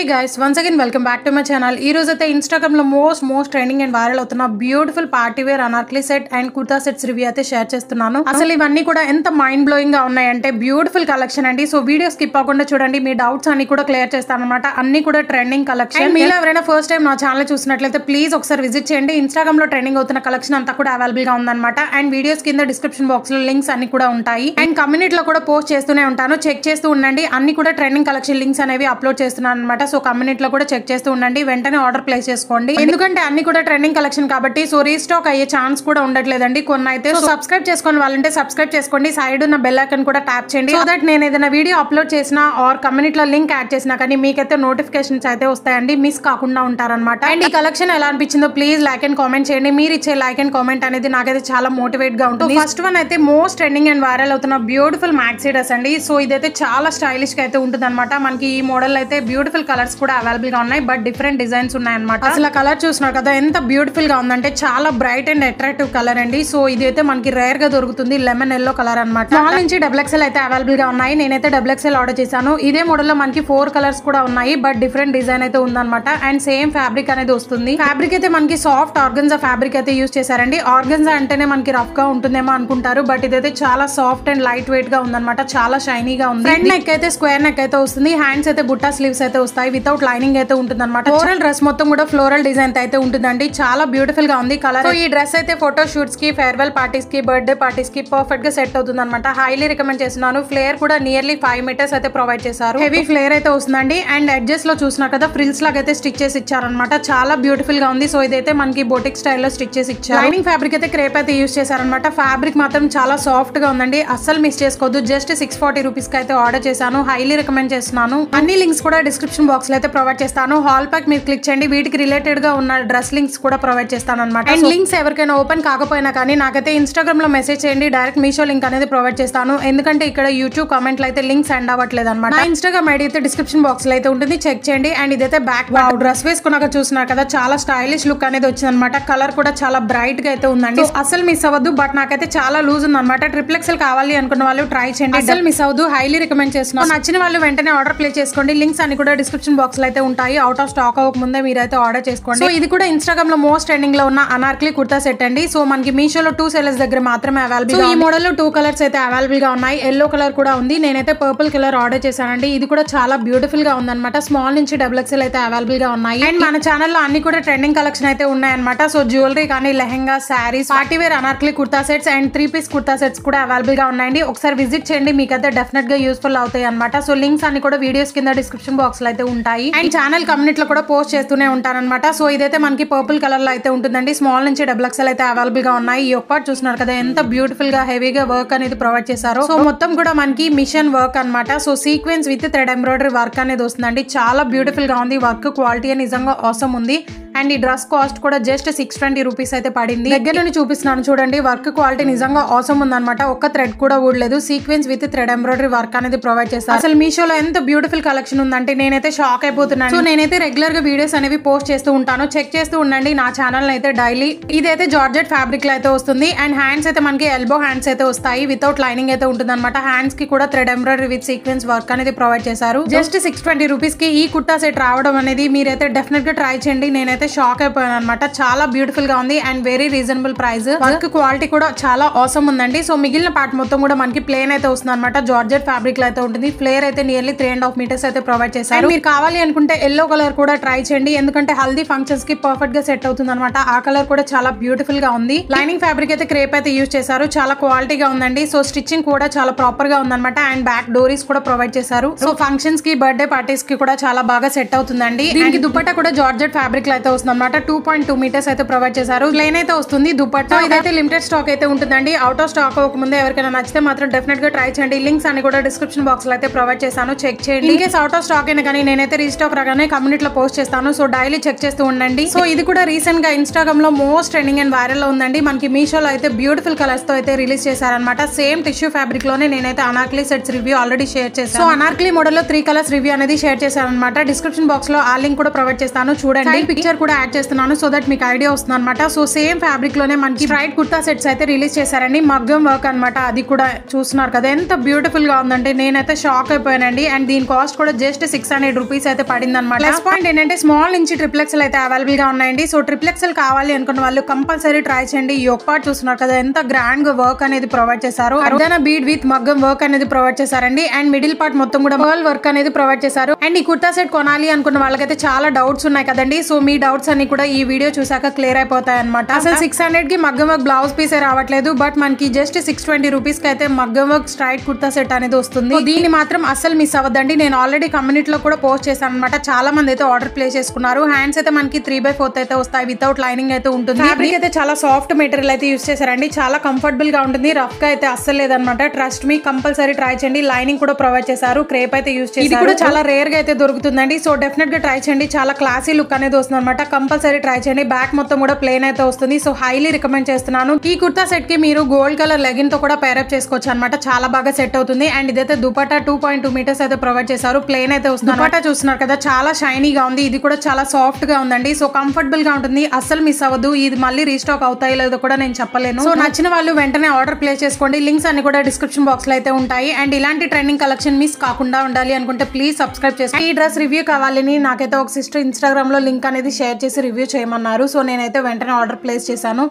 guys, once again welcome back to my channel. ఈ రోజు అయితే ఇన్‌స్టాగ్రామ్ లో మోస్ట్ ట్రెండింగ్ అండ్ వైరల్ అవుతున్న beautiful party wear Anarkali set and kurta sets review అయితే share చేస్తున్నాను. అసలు ఇవన్నీ కూడా ఎంత మైండ్ బ్లోయింగ్ గా ఉన్నాయంటే బ్యూటిఫుల్ కలెక్షన్ అండి. సో వీడియో స్కిప్ అవ్వకుండా చూడండి, మీ డౌట్స్ అన్ని కూడా క్లియర్ చేస్తాను అన్నమాట. అన్ని కూడా ట్రెండింగ్ కలెక్షన్. మీరు ఎవరైనా ఫస్ట్ టైం నా ఛానల్ చూసినట్లయితే ప్లీజ్ ఒకసారి విజిట్ చేయండి. ఇన్‌స్టాగ్రామ్ లో ట్రెండింగ్ అవుతున్న కలెక్షన్ అంతా కూడా అవైలబుల్ గా ఉందన్నమాట. అండ్ వీడియోస్ కింద డిస్క్రిప్షన్ బాక్స్ లో లింక్స్ అన్ని కూడా ఉంటాయి. అండ్ కమ్యూనిటీలో కూడా పోస్ట్ చేస్తూనే ఉంటాను, చెక్ చేస్తూ ఉండండి. అన్ని కూడా ట్రెండింగ్ కలెక్షన్ లింక్స్ అనేవి అప్లోడ్ చేస్తున్నాను అనమాట. సో కమ్యూనిటీలో కూడా చెక్ చేస్తూ ఉండండి, వెంటనే ఆర్డర్ ప్లేస్ చేసుకోండి. ఎందుకంటే అన్ని కూడా ట్రెండింగ్ కలెక్షన్ కాబట్టి సో రీస్టాక్ అయ్యే ఛాన్స్ కూడా ఉండట్లేదండి కొన్ని అయితే. సో సబ్స్క్రైబ్ చేసుకుని వాళ్ళంటే సబ్స్క్రైబ్ చేసుకోండి, సైడ్ ఉన్న బెల్ ఐకాన్ కూడా ట్యాప్ చేయండి. సో దట్ నేను ఏదైనా వీడియో అప్లోడ్ చేసినా ఆర్ కమ్యూనిటీలో లింక్ యాడ్ చేసినా కానీ మీకైతే నోటిఫికేషన్స్ అయితే వస్తాయండి, మిస్ కాకుండా ఉంటారనమాట. అండ్ ఈ కలెక్షన్ ఎలా అనిపించిందో ప్లీజ్ లైక్ అండ్ కామెంట్ చేయండి. మీరు ఇచ్చే లైక్ అండ్ కామెంట్ అనేది నాకైతే చాలా మోటివేట్ గా ఉంటుంది. ఫస్ట్ వన్ అయితే మోస్ట్ ట్రెండింగ్ అండ్ వైరల్ అవుతున్న బ్యూటిఫుల్ మ్యాక్సీ డ్రెస్ అండి. సో ఇదైతే చాలా స్టైలిష్ గా అయితే ఉంటుంది అనమాట. మనకి ఈ మోడల్ అయితే బ్యూటిఫుల్ కలర్స్ కూడా అవైలబుల్ గా ఉన్నాయి, బట్ డిఫరెంట్ డిజైన్స్ ఉన్నాయి అనమాట. అసలు కలర్ చూస్తున్నారు కదా ఎంత బ్యూటిఫుల్ గా ఉందంటే, చాలా బ్రైట్ అండ్ అట్రాక్టివ్ కలర్ అండి. సో ఇది అయితే మనకి రేర్ గా దొరుకుతుంది, లెమన్ ఎల్లో కలర్ అనమాట. స్మాల్ నుంచి XXL అయితే అవైలబుల్ గా ఉన్నాయి. నేనైతే XXL ఆర్డర్ చేశాను. ఇదే మోడల్ లో మనకి 4 కలర్స్ కూడా ఉన్నాయి, బట్ డిఫరెంట్ డిజైన్ అయితే ఉందన్నమాట. అండ్ సేమ్ ఫ్యాబ్రిక్ అనేది వస్తుంది. ఫ్యాబ్రిక్ అయితే మనకి సాఫ్ట్ ఆర్గన్జా ఫ్యాబ్రిక్ అయితే యూస్ చేశారండి. ఆర్గన్జా అంటేనే మనకి రఫ్ గా ఉంటుందేమో అనుకుంటారు, బట్ ఇదైతే చాలా సాఫ్ట్ అండ్ లైట్ వెయిట్ గా ఉందన్నమాట. చాలా షైనీగా ఉంది. ఫ్రంట్ నెక్ అయితే స్క్వేర్ నెక్ అయితే వస్తుంది. హ్యాండ్స్ అయితే బుట్టా స్లీవ్స్ అయితే వస్తాయి, వితౌట్ లైనింగ్ అయితే ఉంటుంది అనమాట. ఫ్లోరల్ డ్రెస్ మొత్తం కూడా ఫ్లోరల్ డిజైన్ అయితే ఉంటుందండి. చాలా బ్యూటిఫుల్ గా ఉంది కలర్. సో ఈ డ్రెస్ అయితే ఫోటో షూట్స్ కి, ఫేర్వెల్ పార్టీస్ కి, బర్త్డే పార్టీస్ కి పర్ఫెక్ట్ గా సెట్ అవుతుంది అనమాట. హైలీ రికమెండ్ చేస్తున్నాను. ఫ్లేర్ కూడా నియర్లీ 5 మీటర్స్ అయితే ప్రొవైడ్ చేశారు. హెవీ ఫ్లేర్ అయితే వస్తుందండి. అండ్ ఎడ్జెస్ లో చూసినా కదా ఫ్రిల్స్ లాగా అయితే స్టిచ్ చేసి ఇచ్చారనమాట. చాలా బ్యూటిఫుల్ గా ఉంది. సో ఇదైతే మనకి బొటిక్ స్టైల్లో స్టిచ్ చేసి ఇచ్చారు. లైనింగ్ ఫ్యాబ్రిక్ అయితే క్రేప్ అయితే యూస్ చేశారనమాట. ఫ్యాబ్రిక్ మాత్రం చాలా సాఫ్ట్ గా ఉందండి, అస్సలు మిస్ చేసుకోవద్దు. జస్ట్ 640 రూపీస్ కి అయితే ఆర్డర్ చేశాను. హైలీ రికమెండ్ చేస్తున్నాను. అన్ని లింక్స్ కూడా డిస్క్రిప్షన్ బాక్స్ లో అయితే ప్రొవైడ్ చేస్తాను. హాల్ ప్యాక్ మీరు క్లిక్ చేయండి, వీటికి రిలేటెడ్ గా ఉన్న డ్రెస్ లింక్స్ కూడా ప్రొవైడ్ చేస్తాను అనమాట. అండ్ లింక్స్ ఎవరికైనా ఓపెన్ కాకపోయినా కానీ నాకైతే ఇన్స్టాగ్రామ్ లో మెసేజ్ చేయండి, డైరెక్ట్ మీషో లింక్ అనేది ప్రొవైడ్ చేస్తాను. ఎందుకంటే ఇక్కడ యూట్యూబ్ కామెంట్ లో అయితే లింక్స్ సెండ్ అవ్వట్లేదు అనమాట. నా ఇన్స్టాగ్రామ్ ఐడి అయితే డిస్క్రిప్షన్ బాక్స్ లో అయితే ఉంటుంది, చెక్ చేయండి. అండ్ ఇదైతే బ్యాక్ డ్రెస్ వేసుకున్నాక చూస్తున్నారు కదా, చాలా స్టైలిష్ లుక్ అనేది వచ్చింది అనమాట. కలర్ కూడా చాలా బ్రైట్ గా అయితే ఉందండి, అసలు మిస్ అవ్వద్దు. బట్ నాకైతే చాలా లూజ్ ఉంది అనమాట. XXL కావాలి అనుకున్న వాళ్ళు ట్రై చేయండి, అసలు మిస్ అవ్వద్దు. హైలీ రికమెండ్ చేస్తున్నాను. నచ్చిన వాళ్ళు వెంటనే ఆర్డర్ ప్లేస్ చేసుకోండి. లింక్స్ అన్ని కూడా డిస్క్రిప్షన్ బాక్స్ లో అయితే ఉంటాయి. అవుట్ ఆఫ్ స్టాక్ అవ్వక ముందే మీరైతే ఆర్డర్ చేసుకోండి. సో ఇది కూడా ఇన్స్టాగ్రామ్ లో మోస్ట్ ట్రెండింగ్ లో ఉన్న అనార్కలి కుర్తా సెట్ అండి. సో మనకి మీషోలో 2 sellers దగ్గర మాత్రమే అవైలబుల్. ఈ మోడల్ లో 2 కలర్స్ అయితే అవైలబుల్ గా ఉన్నాయి. ఎల్లో కలర్ కూడా ఉంది. నేనైతే పర్పుల్ కలర్ ఆర్డర్ చేశానండి. ఇది కూడా చాలా బ్యూటిఫుల్ గా ఉందన్నమాట. స్మాల్ నుంచి XXL అయితే అవైలబుల్ గా ఉన్నాయి. అండ్ మన ఛానల్లో అన్ని కూడా ట్రెండింగ్ కలెక్షన్ అయితే ఉన్నాయన్నమాట. సో జ్యువెలరీ కానీ, lehenga, saris, party wear Anarkali kurta sets and 3 piece kurta sets కూడా అవైలబుల్ గా ఉన్నాయండి. ఒకసారి విజిట్ చేయండి, మీకైతే డెఫినెట్ గా యూస్ఫుల్ అవుతాయి అనమాట. సో లింక్స్ అన్ని కూడా వీడియోస్ కింద డిస్క్రిప్షన్ బాక్స్ లో అయితే ఉంటాయి. అండ్ ఛానల్ కమ్యూనిటీలో కూడా పోస్ట్ చేస్తూనే ఉంటారనమాట. సో ఇదైతే మనకి పర్పుల్ కలర్ లో అయితే ఉంటుందండి. స్మాల్ నుంచి XXL అయితే అవైలబుల్ గా ఉన్నాయి. ఈ ఒక్క పార్ట్ చూస్తున్నారు కదా ఎంత బ్యూటిఫుల్ గా హెవీగా వర్క్ అనేది ప్రొవైడ్ చేశారు. సో మొత్తం కూడా మనకి మిషన్ వర్క్ అనమాట. So sequence with thread embroidery work అనేది వస్తుందండి. చాలా బ్యూటిఫుల్ గా ఉంది. వర్క్ క్వాలిటీ నిజంగా ఆసమ్ ఉంది. అండ్ ఈ డ్రెస్ కాస్ట్ కూడా జస్ట్ 620 రూపీస్ అయితే పడింది. దగ్గర నుండి చూపిస్తున్నాను చూడండి, వర్క్ క్వాలిటీ నిజంగా ఆసమ్ ఉందన్నమాట. ఒక్క థ్రెడ్ కూడా ఊడలేదు. Sequence with thread embroidery work అనేది ప్రొవైడ్ చేస్తారు. అసలు మీషోలో ఎంత బ్యూటిఫుల్ కలెక్షన్ ఉందంటే నేనైతే షాక్ అయిపోతున్నాను. సో నేనైతే రెగ్యులర్ గా వీడియోస్ అనేవి పోస్ట్ చేస్తూ ఉంటాను, చెక్ చేస్తూ ఉండండి నా ఛానల్ అయితే డైలీ. ఇదైతే జార్జెట్ ఫ్యాబ్రిక్ లో అయితే వస్తుంది. అండ్ హ్యాండ్స్ అయితే మనకి ఎల్బో హ్యాండ్స్ అయితే వస్తాయి, వితౌట్ లైనింగ్ అయితే ఉంటుంది అనమాట. హ్యాండ్స్ కి కూడా thread embroidery with sequence work అనేది ప్రొవైడ్ చేశారు. జస్ట్ 620 రూపీస్ కి ఈ కుర్తా సెట్ రావడం అనేది మీరైతే డెఫినెట్ గా ట్రై చేయండి. నేనైతే షాక్ అయిపోయాను అనమాట. చాలా బ్యూటిఫుల్ గా ఉంది and very reasonable price. Work quality కూడా చాలా ఆసమ్ ఉందండి. సో మిగిలిన పార్ట్ మొత్తం కూడా మనకి ప్లేన్ అయితే వస్తుంది అనమాట. జార్జెట్ ఫ్యాబ్రిక్ లో అయితే ఉంటుంది. ఫ్లేర్ అయితే నియర్లీ 3.5 మీటర్స్ అయితే ప్రొవైడ్ చేశారు. మీరు కావాలి అనుకుంటే ఎల్లో కలర్ కూడా ట్రై చేయండి, ఎందుకంటే హల్దీ ఫంక్షన్స్ కి పర్ఫెక్ట్ గా సెట్ అవుతుంది అనమాట. ఆ కలర్ కూడా చాలా బ్యూటిఫుల్ గా ఉంది. లైనింగ్ ఫ్యాబ్రిక్ అయితే క్రేప్ అయితే యూజ్ చేశారు. చాలా క్వాలిటీగా ఉందండి. సో స్టిచ్చింగ్ కూడా చాలా ప్రాపర్ గా ఉందన్నమాట. అండ్ బ్యాక్ డోరీస్ కూడా ప్రొవైడ్ చేశారు. సో ఫంక్షన్స్ కి, బర్త్డే పార్టీస్ కి కూడా చాలా బాగా సెట్ అవుతుందండి. దీనికి దుపట్టా కూడా జార్జెట్ ఫ్యాబ్రిక్ లో అయితే వస్తుంది అనమాట. 2.2 మీటర్స్ అయితే ప్రొవైడ్ చేశారు. ప్లేన్ అయితే వస్తుంది దుపట్టా. ఇదైతే లిమిటెడ్ స్టాక్ అయితే ఉంటుందండి. అవుట్ ఆఫ్ స్టాక్ అవ్వక ముందే ఎవరికైనా నచ్చితే మాత్రం డెఫినెట్ గా ట్రై చేయండి. లింక్స్ అన్ని కూడా డిస్క్రిప్షన్ బాక్స్ లో అయితే ప్రొవైడ్ చేశాను, చెక్ చేయండి. In case out of stock అయినా కానీ నేనైతే రీస్టాక్ రాగానే కమ్యూనిటీలో పోస్ట్ చేస్తాను. సో డైలీ చెక్ చేస్తూ ఉండండి. సో ఇది కూడా రీసెంట్ గా ఇన్స్టాగ్రామ్ లో మోస్ట్ ట్రెండింగ్ అండ్ వైరల్ లో ఉందండి. మనకి మీషోలో అయితే బ్యూటిఫుల్ కలర్స్ తో అయితే రిలీజ్ చేశారనమాట. సేమ్ టిష్యూ ఫ్యాబ్రిక్ లోనే నేనైతే Anarkali sets review already share చేశాను. సో అనార్కలి మోడల్ లో 3 కలర్స్ రివ్యూ అనేది షేర్ చేశాను అనమాట. డిస్క్రిప్షన్ బాక్స్ లో ఆ లింక్ కూడా ప్రొవైడ్ చేస్తాను, చూడండి. పిక్చర్ కూడా యాడ్ చేస్తున్నాను సో దట్ మీకు ఐడియా వస్తుంది అనమాట. సో సేమ్ ఫ్యాబ్రిక్ లోనే మనకి స్ట్రైట్ కుర్తా సెట్స్ అయితే రిలీజ్ చేశారండి. మగ్గం వర్క్ అనమాట. అది కూడా చూస్తున్నారు కదా ఎంత బ్యూటిఫుల్ గా ఉందంటే నేనైతే షాక్ అయిపోయానండి. అండ్ దీని కాస్ట్ కూడా జస్ట్ 600 రూపీస్ అయితే పడింది అనమాట. ప్లస్ పాయింట్ ఏంటంటే స్మాల్ నుంచి XXL అయితే అవైలబుల్ గా ఉన్నాయండి. సో XXL కావాలి అనుకున్న వాళ్ళు కంపల్సరీ ట్రై చేయండి. ఈ ఒక్క పార్ట్ చూస్తున్నారు కదా ఎంత గ్రాండ్ గా వర్క్ అనేది ప్రొవైడ్ చేశారు. అర్ధన బీడ్ విత్ మగ్గం వర్క్ అనేది ప్రొవైడ్ చేశారండి. అండ్ మిడిల్ పార్ట్ మొత్తం కూడా పర్ల్ వర్క్ అనేది ప్రొవైడ్ చేశారు. అండ్ ఈ కుర్తా సెట్ కొనాలి అనుకున్న వాళ్ళకైతే చాలా డౌట్స్ ఉన్నాయి కదండి. సో మీ డౌట్స్ అన్ని కూడా ఈ వీడియో చూసాక క్లియర్ అయిపోతాయి అనమాట. అసలు 600 కి మగ్గం వర్క్ బ్లౌజ్ పీసే రావట్లేదు. బట్ మనకి జస్ట్ 620 రూపీస్ కి అయితే మగ్గం వర్క్ స్ట్రైట్ కుర్తా సెట్ అనేది వస్తుంది. దీన్ని మాత్రం అస్సలు మిస్ అవ్వద్దండి. నేను ఆల్రెడీ కమ్యూనిటీలో కూడా పోస్ట్ చేశాను అనమాట. చాలా మంది అయితే ఆర్డర్ ప్లేస్ చేసుకున్నారు. హ్యాండ్స్ అయితే మనకి 3/4 అయితే వస్తాయి. వితౌట్ లైనింగ్ అయితే ఉంటుంది. ఫ్యాబ్రిక్ అయితే చాలా సాఫ్ట్ మెటీరియల్ అయితే యూస్ చేశారండి. చాలా కంఫర్టబుల్ గా ఉంటుంది. రఫ్ గా అయితే అస్సలు లేదనమాట. ట్రస్ట్ మీ కంపల్సరీ ట్రై చేయండి. లైనింగ్ కూడా ప్రొవైడ్ చేశారు. క్రేప్ అయితే యూస్ చేశారు. ఇది కూడా చాలా రేర్ గా అయితే దొరుకుతుందండి. సో డెఫినెట్ గా ట్రై చేయండి. చాలా క్లాసీ లుక్ అనేది వస్తుంది అనమాట. కంపల్సరీ ట్రై చేయండి. బ్యాక్ మొత్తం కూడా ప్లేన్ అయితే వస్తుంది. సో హైలీ రికమెండ్ చేస్తున్నాను. ఈ కుర్తా సెట్ కి మీరు గోల్డ్ కలర్ లెగిన్ తో కూడా పేరప్ చేసుకోవచ్చు అనమాట. చాలా బాగా సెట్ అవుతుంది. అండ్ ఇదైతే దుపట్టా 2.2 మీటర్స్ అయితే ప్రొవైడ్ చేశారు. ప్లేన్ అయితే వస్తుంది. దుపట్టా చూస్తున్నారు కదా చాలా షైనీగా ఉంది. ఇది కూడా చాలా సాఫ్ట్ గా ఉందండి. సో కంఫర్టబుల్ గా ఉంటుంది. అస్సలు మిస్ అవ్వదు. ఇది మళ్ళీ రీస్టాక్ అవుతాయి లేదో కూడా నేను చెప్పలేను. సో నచ్చిన వాళ్ళు వెంటనే ఆర్డర్ ప్లేస్ చేసుకోండి. లింక్స్ అన్ని కూడా డిస్క్రిప్షన్ బాక్స్ లో అయితే ఉంటాయి. అండ్ ఇలాంటి ట్రెండింగ్ కలెక్షన్ మిస్ కాకుండా ఉండాలి అనుకుంటే ప్లీజ్ సబ్స్క్రైబ్ చేసుకోండి. ఈ డ్రెస్ రివ్యూ కావాలని నాకైతే ఒక సిస్టర్ ఇన్స్టాగ్రామ్ లో లింక్ అనేది షేర్ చేసి రివ్యూ చేయమన్నారు. సో నేనైతే వెంటనే ఆర్డర్ ప్లేస్ చేశాను.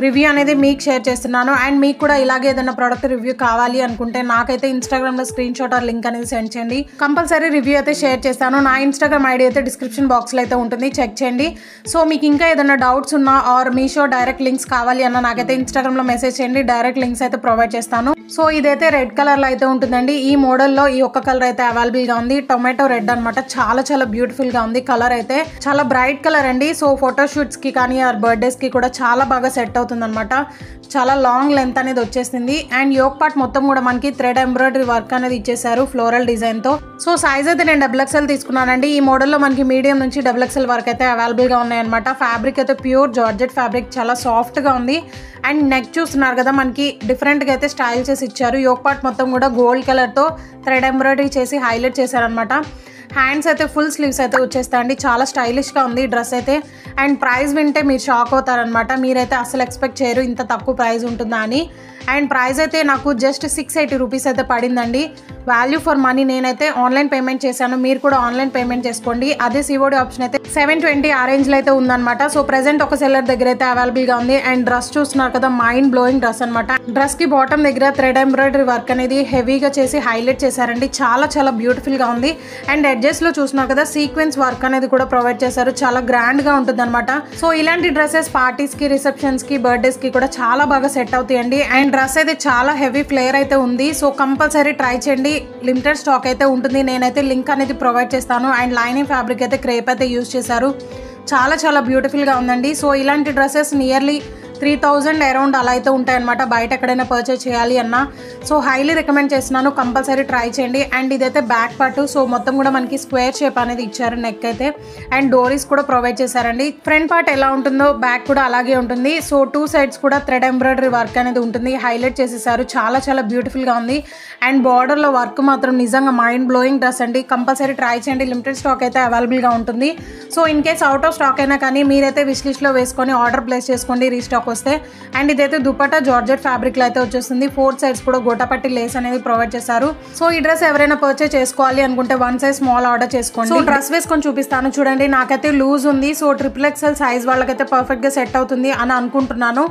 రివ్యూ అనేది మీకు షేర్ చేస్తున్నాను. అండ్ మీకు కూడా ఇలాగే ఏదైనా ప్రోడక్ట్ రివ్యూ కావాలి అనుకుంటే నాకైతే ఇన్స్టాగ్రామ్ లో స్క్రీన్ షాట్ ఆర్ లింక్ అనేది సెండ్ చేయండి. కంపల్సరీ రివ్యూ అయితే షేర్ చేస్తాను. నా ఇన్స్టాగ్రామ్ ఐడి అయితే డిస్క్రిప్షన్ బాక్స్ లో అయితే ఉంటుంది. చెక్ చేయండి. సో మీకు ఇంకా ఏదైనా డౌట్స్ ఉన్నా ఆర్ మీషో డైరెక్ట్ లింక్స్ కావాలి అన్న నాకైతే ఇన్స్టాగ్రామ్ లో మెసేజ్ చేయండి. డైరెక్ట్ లింక్స్ అయితే ప్రొవైడ్ చేస్తాను. సో ఇదైతే రెడ్ కలర్ లో అయితే ఉంటుందండి. ఈ మోడల్ లో ఈ ఒక్క కలర్ అయితే అవైలబుల్ గా ఉంది. టొమాటో రెడ్ అనమాట. చాలా చాలా బ్యూటిఫుల్ గా ఉంది. కలర్ అయితే చాలా బ్రైట్ కలర్ అండి. సో ఫోటో షూట్స్ కి కానీ ఆర్ బర్త్డేస్ కి కూడా చాలా బాగా సెట్ అవుతుంది అనమాట. చాలా లాంగ్ లెంత్ అనేది వచ్చేసింది. అండ్ యోక్ పార్ట్ మొత్తం కూడా మనకి థ్రెడ్ ఎంబ్రాయిడరీ వర్క్ అనేది ఇచ్చేసారు ఫ్లోరల్ డిజైన్ తో. సో సైజ్ అయితే నేను XXL తీసుకున్నానండి. ఈ మోడల్ లో మనకి మీడియం నుంచి XXL వరకు అయితే అవైలబుల్ గా ఉన్నాయన్నమాట. ఫ్యాబ్రిక్ అయితే ప్యూర్ జార్జెట్ ఫ్యాబ్రిక్. చాలా సాఫ్ట్ గా ఉంది. అండ్ నెక్ చూస్తున్నారు కదా మనకి డిఫరెంట్ గా అయితే స్టైల్ చేసి ఇచ్చారు. యోక్ పార్ట్ మొత్తం కూడా గోల్డ్ కలర్ తో థ్రెడ్ ఎంబ్రాయిడరీ చేసి హైలైట్ చేశారనమాట. హ్యాండ్స్ అయితే ఫుల్ స్లీవ్స్ అయితే వచ్చేస్తాయండి. చాలా స్టైలిష్ గా ఉంది డ్రెస్ అయితే. అండ్ ప్రైస్ వింటే మీరు షాక్ అవుతారనమాట. మీరైతే అసలు ఎక్స్పెక్ట్ చేయరు ఇంత తక్కువ ప్రైస్ ఉంటుందా అని. అండ్ ప్రైస్ అయితే నాకు జస్ట్ 680 రూపీస్ అయితే పడిందండి. Value for money. నేనైతే ఆన్లైన్ పేమెంట్ చేశాను. మీరు కూడా ఆన్లైన్ పేమెంట్ చేసుకోండి. అదే COD ఆప్షన్ అయితే 720 ఆ రేంజ్ లో అయితే ఉందన్నమాట. సో ప్రెసెంట్ ఒక సెల్లర్ దగ్గర అయితే అవైలబుల్ గా ఉంది. అండ్ డ్రెస్ చూస్తున్నారు కదా మైండ్ బ్లోయింగ్ డ్రెస్ అనమాట. డ్రెస్ కి బాటమ్ దగ్గర థ్రెడ్ ఎంబ్రాయిడరీ వర్క్ అనేది హెవీగా చేసి హైలైట్ చేశారండి. చాలా చాలా బ్యూటిఫుల్ గా ఉంది. అండ్ ఎడ్జెస్ లో చూస్తున్నారు కదా సీక్వెన్స్ వర్క్ అనేది కూడా ప్రొవైడ్ చేశారు. చాలా గ్రాండ్ గా ఉంటుంది అనమాట. సో ఇలాంటి డ్రెస్సెస్ పార్టీస్ కి రిసెప్షన్స్ కి బర్త్డేస్ కి కూడా చాలా బాగా సెట్ అవుతాయండి. అండ్ డ్రెస్ అయితే చాలా హెవీ ఫ్లేయర్ అయితే ఉంది. సో కంపల్సరీ ట్రై చేయండి. లిమిటెడ్ స్టాక్ అయితే ఉంటుంది. నేనైతే లింక్ అనేది ప్రొవైడ్ చేస్తాను. అండ్ లైనింగ్ ఫ్యాబ్రిక్ అయితే క్రేప్ అయితే యూజ్ చేశారు. చాలా చాలా బ్యూటిఫుల్ గా ఉందండి. సో ఇలాంటి డ్రెస్సెస్ నియర్లీ 3000 అరౌండ్ అలా అయితే ఉంటాయన్నమాట బయట ఎక్కడైనా పర్చేస్ చేయాలి అన్నా. సో హైలీ రికమెండ్ చేస్తున్నాను. కంపల్సరీ ట్రై చేయండి. అండ్ ఇదైతే బ్యాక్ పార్ట్. సో మొత్తం కూడా మనకి స్క్వేర్ షేప్ అనేది ఇచ్చారు నెక్ అయితే. అండ్ డోరీస్ కూడా ప్రొవైడ్ చేశారండి. ఫ్రంట్ పార్ట్ ఎలా ఉంటుందో బ్యాక్ కూడా అలాగే ఉంటుంది. సో 2 సైడ్స్ కూడా థ్రెడ్ ఎంబ్రాయిడరీ వర్క్ అనేది ఉంటుంది. హైలైట్ చేసేసారు. చాలా చాలా బ్యూటిఫుల్ గా ఉంది. అండ్ బార్డర్ లో వర్క్ మాత్రం నిజంగా మైండ్ బ్లోయింగ్ డ్రెస్ అండి. కంపల్సరీ ట్రై చేయండి. లిమిటెడ్ స్టాక్ అయితే అవైలబుల్ గా ఉంటుంది. So in case out of stock అయినా కానీ మీరైతే విష్ లిస్ట్ లో వేసుకొని ఆర్డర్ ప్లేస్ చేసుకోండి రీస్టాక్ వస్తే. అండ్ ఇదైతే దుపట్టా జార్జెట్ ఫ్యాబ్రిక్ లో అయితే వచ్చేస్తుంది. 4 సైడ్స్ కూడా గోటాపట్టి లేస్ అనేది ప్రొవైడ్ చేశారు. సో ఈ డ్రెస్ ఎవరైనా పర్చేస్ చేసుకోవాలి అనుకుంటే 1 సైజ్ స్మాల్ ఆర్డర్ చేసుకోండి. సో డ్రెస్ వేసుకొని చూపిస్తాను చూడండి. నాకైతే లూజ్ ఉంది. సో XXL సైజ్ వాళ్ళకైతే పర్ఫెక్ట్ గా సెట్ అవుతుంది అని అనుకుంటున్నాను.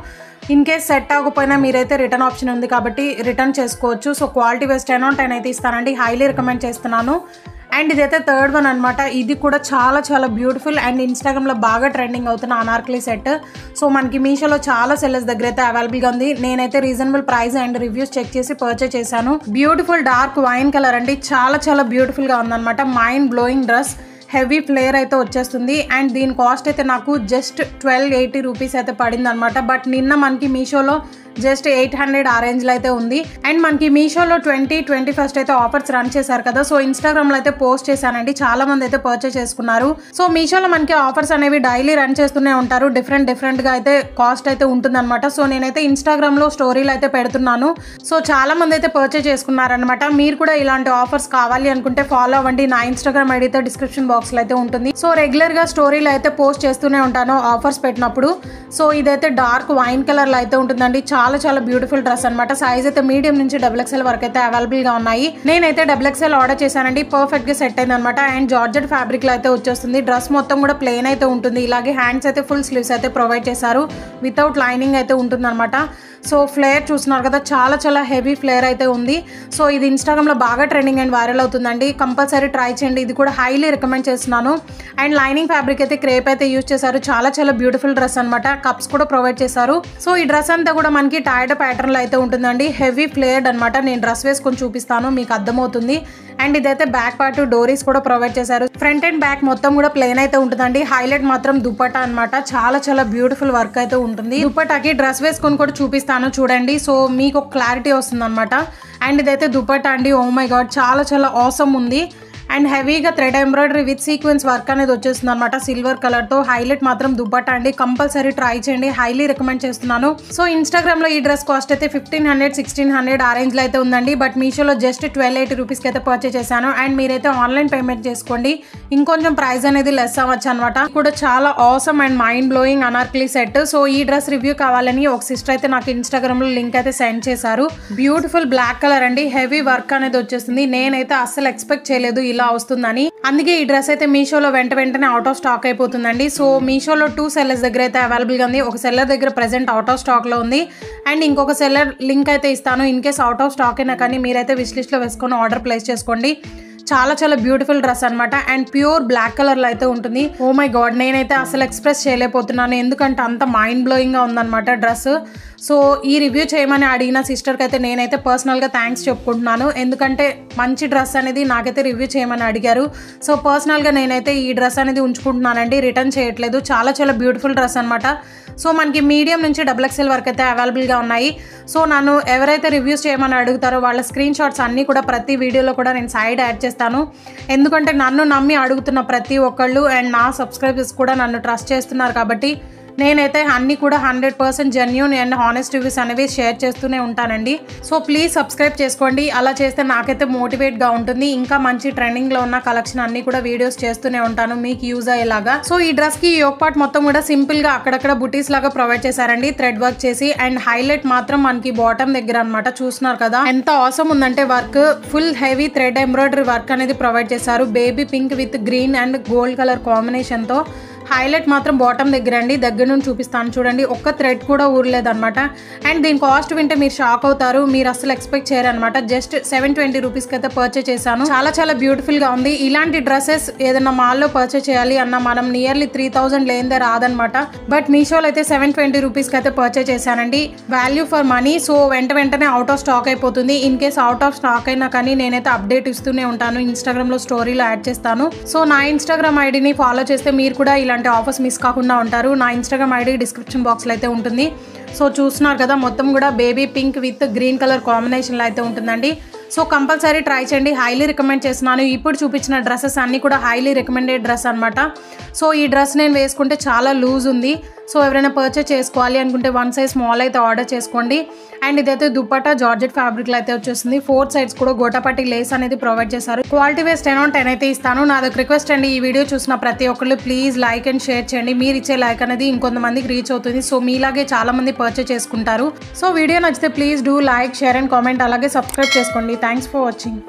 ఇన్ కేస్ సెట్ అవ్వకపోయినా మీరైతే రిటర్న్ ఆప్షన్ ఉంది కాబట్టి రిటర్న్ చేసుకోవచ్చు. సో క్వాలిటీ వైస్ 10/10 అయితే ఇస్తానండి. హైలీ రికమెండ్ చేస్తున్నాను. అండ్ ఇదైతే థర్డ్ వన్ అనమాట. ఇది కూడా చాలా చాలా బ్యూటిఫుల్ అండ్ ఇన్స్టాగ్రామ్ లో బాగా ట్రెండింగ్ అవుతున్న అనార్కలి సెట్. సో మనకి మీషోలో చాలా సెల్లర్స్ దగ్గర అయితే అవైలబుల్ గా ఉంది. నేనైతే reasonable price and reviews check చేసి పర్చేస్ చేశాను. బ్యూటిఫుల్ డార్క్ వైన్ కలర్ అండి. చాలా చాలా బ్యూటిఫుల్ గా ఉందన్నమాట. Mind blowing dress. Heavy flare అయితే వచ్చేస్తుంది. అండ్ దీని కాస్ట్ అయితే నాకు జస్ట్ 1280 రూపీస్ అయితే పడింది అనమాట. బట్ నిన్న మనకి మీషోలో జస్ట్ 800 ఆ రేంజ్ లో అయితే ఉంది. అండ్ మనకి మీషోలో 21st అయితే ఆఫర్స్ రన్ చేశారు కదా, సో ఇన్స్టాగ్రామ్ లో అయితే పోస్ట్ చేశానండి, చాలా మంది అయితే పర్చేస్ చేసుకున్నారు. సో మీషోలో మనకి ఆఫర్స్ అనేవి డైలీ రన్ చేస్తూనే ఉంటారు, డిఫరెంట్ గా అయితే కాస్ట్ అయితే ఉంటుంది అనమాట. సో నేనైతే ఇన్స్టాగ్రామ్ లో స్టోరీలు అయితే పెడుతున్నాను, సో చాలా మంది అయితే పర్చేస్ చేసుకున్నారనమాట. మీరు కూడా ఇలాంటి ఆఫర్స్ కావాలి అనుకుంటే ఫాలో అవ్వండి, నా ఇన్స్టాగ్రామ్ ఐడితో డిస్క్రిప్షన్ బాక్స్ లో అయితే ఉంటుంది. సో రెగ్యులర్ గా స్టోరీలు అయితే పోస్ట్ చేస్తూనే ఉంటాను ఆఫర్స్ పెట్టినప్పుడు. సో ఇదైతే డార్క్ వైన్ కలర్ లో అయితే ఉంటుందండి, చాలా బ్యూటిఫుల్ డ్రెస్ అనమాట. సైజ్ అయితే మీడియం నుంచి XXL వరకు అయితే అవైలబుల్ గా ఉన్నాయి. నేనైతే XXL ఆర్డర్ చేశానండి, పర్ఫెక్ట్ గా సెట్ అయింది అనమాట. అండ్ జార్జెట్ ఫ్యాబ్రిక్ లో అయితే వచ్చేస్తుంది. డ్రెస్ మొత్తం కూడా ప్లెయిన్ అయితే ఉంటుంది, ఇలాగే హ్యాండ్స్ అయితే ఫుల్ స్లీవ్స్ అయితే ప్రొవైడ్ చేశారు, వితౌట్ లైనింగ్ అయితే ఉంటుంది అనమాట. సో ఫ్లేర్ చూస్తున్నారు కదా, చాలా హెవీ ఫ్లేర్ అయితే ఉంది. సో ఇది ఇన్స్టాగ్రామ్ లో బాగా ట్రెండింగ్ అండ్ వైరల్ అవుతుందండి, కంపల్సరీ ట్రై చేయండి. ఇది కూడా హైలీ రికమెండ్ చేస్తున్నాను. అండ్ లైనింగ్ ఫ్యాబ్రిక్ అయితే క్రేప్ అయితే యూజ్ చేశారు, చాలా బ్యూటిఫుల్ డ్రెస్ అనమాట. కప్స్ కూడా ప్రొవైడ్ చేశారు. సో ఈ డ్రెస్ అంతా కూడా మనకి టైడ్ ప్యాటర్న్ లో అయితే ఉంటుందండి, హెవీ ఫ్లేర్డ్ అనమాట. నేను డ్రెస్ వేసుకొని చూపిస్తాను, మీకు అర్థమవుతుంది. అండ్ ఇదైతే బ్యాక్ పార్ట్ డోరీస్ కూడా ప్రొవైడ్ చేశారు. ఫ్రంట్ అండ్ బ్యాక్ మొత్తం కూడా ప్లెయిన్ అయితే ఉంటుందండి. హైలైట్ మాత్రం దుపట్టా అనమాట, చాలా బ్యూటిఫుల్ వర్క్ అయితే ఉంటుంది. దుపట్టాకి డ్రెస్ వేసుకొని కూడా చూపిస్తాను చూడండి, సో మీకు ఒక క్లారిటీ వస్తుంది అనమాట. అండ్ ఇదైతే దుపట్టా అండి, ఓ మై గాడ్ చాలా ఆసమ్ ఉంది. అండ్ హెవీగా thread embroidery with sequence work అనేది వచ్చేస్తుంది అనమాట, సిల్వర్ కలర్ తో. హైలైట్ మాత్రం దుపట్టా అండి, కంపల్సరీ ట్రై చేయండి, హైలీ రికమెండ్ చేస్తున్నాను. సో ఇన్స్టాగ్రామ్ లో ఈ డ్రెస్ కాస్ట్ అయితే 1500-1600 ఆ రేంజ్ లో అయితే ఉందండి. బట్ మీషోలో జస్ట్ 1280 రూపీస్ కి అయితే పర్చేస్ చేశాను. అండ్ మీరైతే ఆన్లైన్ పేమెంట్ చేసుకోండి, ఇంకొంచెం ప్రైస్ అనేది లెస్ అవ్వచ్చు అనమాట. కూడా చాలా awesome and mind blowing Anarkali set. So ఈ డ్రెస్ రివ్యూ కావాలని ఒక సిస్టర్ అయితే నాకు ఇన్స్టాగ్రామ్ లో లింక్ అయితే సెండ్ చేశారు. బ్యూటిఫుల్ బ్లాక్ కలర్ అండి, హెవీ వర్క్ అనేది వచ్చేస్తుంది. నేనైతే అస్సలు ఎక్స్పెక్ట్ చేయలేదు ఇలా వస్తుందని, అందుకే ఈ డ్రెస్ అయితే మీషోలో వెంటనే అవుట్ ఆఫ్ స్టాక్ అయిపోతుందండి. సో మీషోలో 2 సెల్లర్స్ దగ్గర అయితే అవైలబుల్ గా ఉంది. ఒక సెల్లర్ దగ్గర ప్రెసెంట్ అవుట్ ఆఫ్ స్టాక్ లో ఉంది, అండ్ ఇంకొక సెల్లర్ లింక్ అయితే ఇస్తాను. In case out of stock అయినా కానీ మీరైతే విష్ లిస్ట్ లో వేసుకొని ఆర్డర్ ప్లేస్ చేసుకోండి. చాలా బ్యూటిఫుల్ డ్రెస్ అనమాట. అండ్ ప్యూర్ బ్లాక్ కలర్ లో అయితే ఉంటుంది. ఓ మై గాడ్, నేనైతే అసలు ఎక్స్ప్రెస్ చేయలేకపోతున్నాను, ఎందుకంటే అంత మైండ్ బ్లోయింగ్ గా ఉందన్నమాట డ్రెస్. సో ఈ రివ్యూ చేయమని అడిగిన సిస్టర్కి అయితే నేనైతే పర్సనల్గా థ్యాంక్స్ చెప్పుకుంటున్నాను, ఎందుకంటే మంచి డ్రెస్ అనేది నాకైతే రివ్యూ చేయమని అడిగారు. సో పర్సనల్గా నేనైతే ఈ డ్రెస్ అనేది ఉంచుకుంటున్నానండి, రిటర్న్ చేయట్లేదు. చాలా బ్యూటిఫుల్ డ్రెస్ అనమాట. సో మనకి మీడియం నుంచి XXL వరకు అయితే అవైలబుల్గా ఉన్నాయి. సో నన్ను ఎవరైతే రివ్యూస్ చేయమని అడుగుతారో వాళ్ళ స్క్రీన్ షాట్స్ అన్నీ కూడా ప్రతి వీడియోలో కూడా నేను సైడ్ యాడ్ చేస్తాను, ఎందుకంటే నన్ను నమ్మి అడుగుతున్న ప్రతి ఒక్కళ్ళు అండ్ నా సబ్స్క్రైబర్స్ కూడా నన్ను ట్రస్ట్ చేస్తున్నారు కాబట్టి నేనైతే అన్ని కూడా 100% జెన్యూన్ అండ్ హానెస్ట్ రివ్యూస్ అనేవి షేర్ చేస్తూనే ఉంటానండి. సో ప్లీజ్ సబ్స్క్రైబ్ చేసుకోండి, అలా చేస్తే నాకైతే మోటివేట్గా ఉంటుంది. ఇంకా మంచి ట్రెండింగ్లో ఉన్న కలెక్షన్ అన్ని కూడా వీడియోస్ చేస్తూనే ఉంటాను మీకు యూజ్ అయ్యేలాగా. సో ఈ డ్రెస్కి యోక్ పార్ట్ మొత్తం కూడా సింపుల్గా అక్కడక్కడ బుటీస్ లాగా ప్రొవైడ్ చేశారండి, థ్రెడ్ వర్క్ చేసి. అండ్ హైలైట్ మాత్రం మనకి బాటమ్ దగ్గర అనమాట, చూస్తున్నారు కదా ఎంత ఆసమ్ ఉందంటే work. Full heavy thread embroidery work అనేది ప్రొవైడ్ చేశారు, baby pink with green and gold colour కాంబినేషన్తో. హైలైట్ మాత్రం బాటమ్ దగ్గర అండి, దగ్గర నుంచి చూపిస్తాను చూడండి, ఒక్క థ్రెడ్ కూడా ఊరలేదన్నమాట. అండ్ దీని కాస్ట్ వింటే మీరు షాక్ అవుతారు, మీరు అసలు ఎక్స్పెక్ట్ చేయరనమాట. జస్ట్ 720 రూపీస్కి అయితే పర్చేస్ చేశాను. చాలా బ్యూటిఫుల్ గా ఉంది. ఇలాంటి డ్రెస్సెస్ ఏదైనా మాల్లో పర్చేస్ చేయాలి అన్న మనం నియర్లీ 3000 లేనిదే రాదనమాట. బట్ మీషోలో అయితే 720 రూపీస్కి అయితే పర్చేస్ చేశానండి, వాల్యూ ఫర్ మనీ. సో వెంటనే అవుట్ ఆఫ్ స్టాక్ అయిపోతుంది. In case out of stock అయినా కానీ నేనైతే అప్డేట్ ఇస్తూనే ఉంటాను, ఇన్స్టాగ్రామ్ లో స్టోరీలో యాడ్ చేస్తాను. సో నా ఇన్స్టాగ్రామ్ ఐడిని ఫాలో చేస్తే మీరు కూడా ఇలాంటి ఆఫర్స్ మిస్ కాకుండా ఉంటారు. నా ఇన్స్టాగ్రామ్ ఐడి డిస్క్రిప్షన్ బాక్స్లో అయితే ఉంటుంది. సో చూస్తున్నారు కదా మొత్తం కూడా baby pink with green colour కాంబినేషన్లో అయితే ఉంటుందండి. సో కంపల్సరీ ట్రై చేయండి, హైలీ రికమెండ్ చేస్తున్నాను. ఇప్పుడు చూపించిన డ్రెస్సెస్ అన్నీ కూడా హైలీ రికమెండెడ్ డ్రెస్ అనమాట. సో ఈ డ్రెస్ నేను వేసుకుంటే చాలా లూజ్ ఉంది. సో ఎవరైనా పర్చేస్ చేసుకోవాలి అనుకుంటే 1 సైజ్ స్మాల్ అయితే ఆర్డర్ చేసుకోండి. అండ్ ఇదైతే దుపట్టా జార్జెట్ ఫ్యాబ్రిక్లో అయితే వచ్చేస్తుంది. 4 సైడ్స్ కూడా గోటాపట్టి లేస్ అనేది ప్రొవైడ్ చేశారు. క్వాలిటీ వైస్ 10 on 10 అయితే ఇస్తాను. నాదొక రిక్వెస్ట్ అండి, ఈ వీడియో చూసిన ప్రతి ఒక్కళ్ళు ప్లీజ్ లైక్ అండ్ షేర్ చేయండి. మీరు ఇచ్చే లైక్ అనేది ఇంకొంతమందికి రీచ్ అవుతుంది. సో మీలాగే చాలా మంది పర్చేస్ చేసుకుంటారు. సో వీడియో నచ్చితే please do like, share and comment, అలాగే సబ్స్క్రైబ్ చేసుకోండి. Thanks for watching.